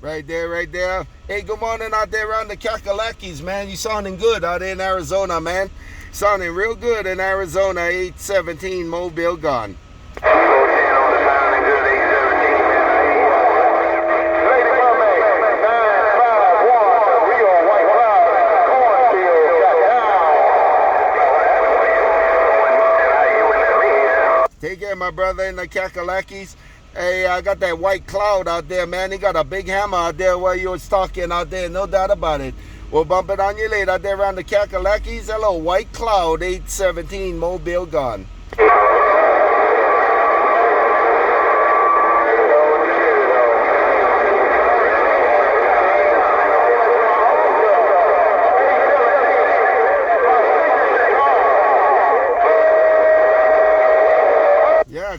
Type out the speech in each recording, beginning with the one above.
Right there, right there. Hey, good morning out there around the Kakalakis, man. You sounding good out there in Arizona, man. Sounding real good in Arizona. 817 Mobile gone. Take care, my brother in the Kakalakis. Hey, I got that WhiteCloud out there, man. He got a big hammer out there while you was talking out there, no doubt about it. We'll bump it on you later out there around the Kakalakis. Hello, WhiteCloud, 817 Mobile gone. Yeah,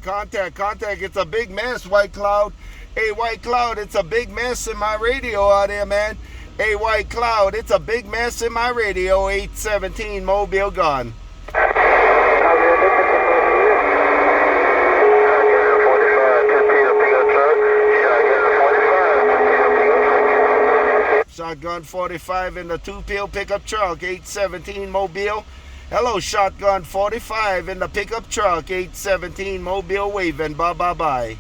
contact. It's a big mess, WhiteCloud. Hey, WhiteCloud, it's a big mess in my radio out there, man. Hey, WhiteCloud, it's a big mess in my radio. 817 Mobile gone. Shotgun45 in the 2-pill pickup truck. 817 Mobile. Hello, Shotgun45 in the pickup truck, 817 Mobile waving, bye.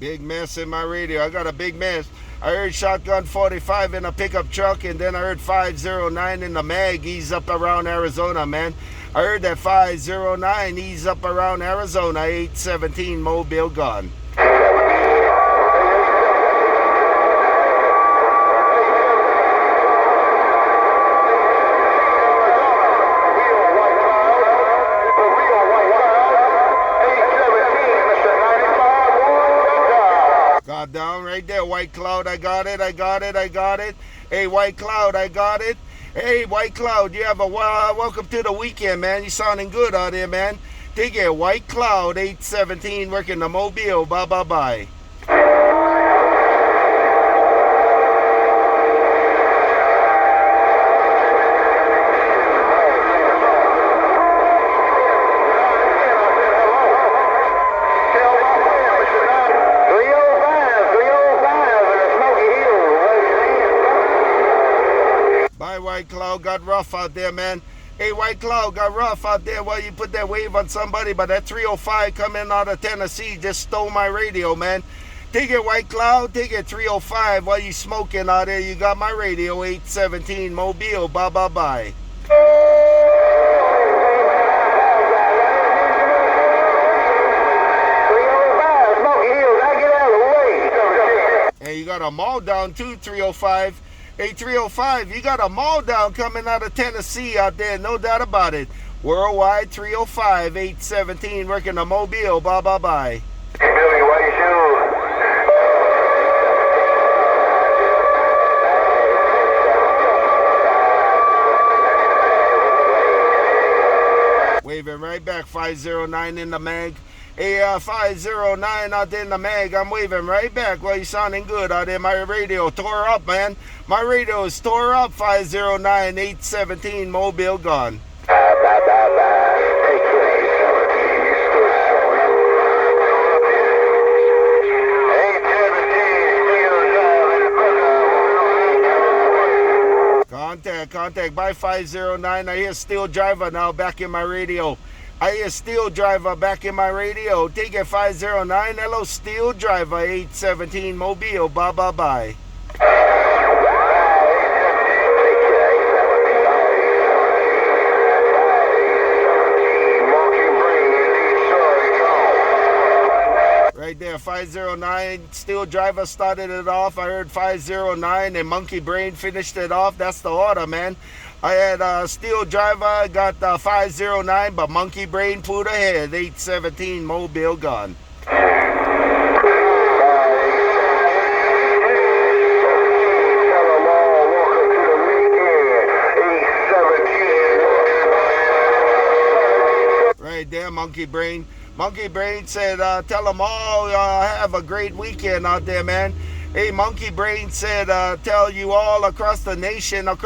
Big mess in my radio. I got a big mess. I heard Shotgun45 in a pickup truck, and then I heard 509 in the mag. He's up around Arizona, man. I heard that 509. He's up around Arizona. 817 Mobile gone. Down right there, WhiteCloud, I got it. Hey, WhiteCloud, I got it. Hey, WhiteCloud, you have a welcome to the weekend, man. You sounding good out there, man. Take care, WhiteCloud, 817 working the Mobile, bye. WhiteCloud got rough out there, man. Hey, WhiteCloud got rough out there while you put that wave on somebody, but that 305 coming out of Tennessee just stole my radio, man. Take it, WhiteCloud. Take it, 305 while you smoking out there. You got my radio, 817 Mobile, bye. Hey, you got a mall down too, 305. Hey, 305, you got a mall down coming out of Tennessee out there, no doubt about it. Worldwide 305, 817, working the Mobile, bye. BillyWhiteShoes. Waving right back, 509 in the mag. Hey, 509 out there in the mag. I'm waving right back while you sounding good out there. My radio tore up, man. My radio is tore up. 509 817 Mobile gone. Contact by 509. I hear SteelDriver now back in my radio. I hear SteelDriver back in my radio. Take it, 509. Hello, SteelDriver, 817 Mobile, bye. Right there, 509. SteelDriver started it off. I heard 509 and MonkeyBrain finished it off. That's the order, man. I had SteelDriver, got 509, but MonkeyBrain pulled ahead. 817 Mobile gone. Right there, MonkeyBrain. Monkey Brain said, tell them all have a great weekend out there, man. Hey, Monkey Brain said, tell you all across the nation out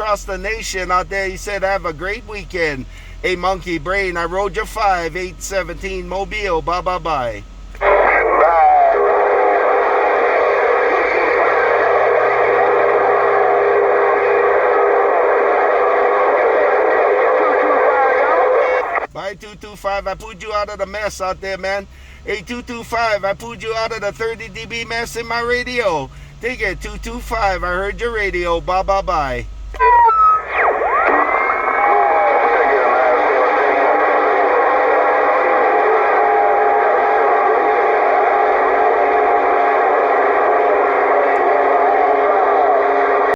there, he said, have a great weekend. Hey, Monkey Brain, I rode your 5817 Mobile. Bye-bye-bye. Bye. Bye, 225. I pulled you out of the mess out there, man. Hey, 225, I pulled you out of the 30 dB mess in my radio. Take it, 225. I heard your radio. Bye-bye-bye.